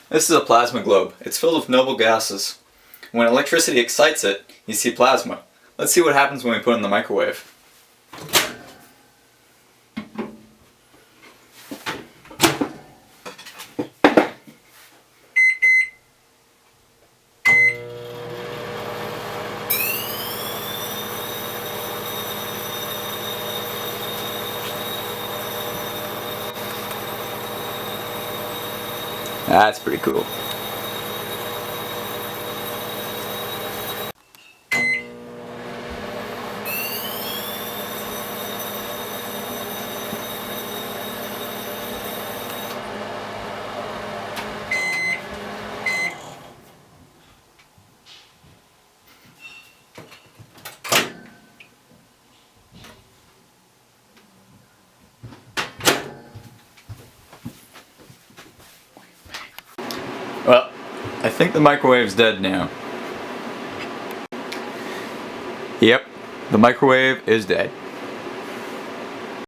This is a plasma globe. It's filled with noble gases. When electricity excites it, you see plasma. Let's see what happens when we put it in the microwave. That's pretty cool. Well, I think the microwave's dead now. Yep, the microwave is dead.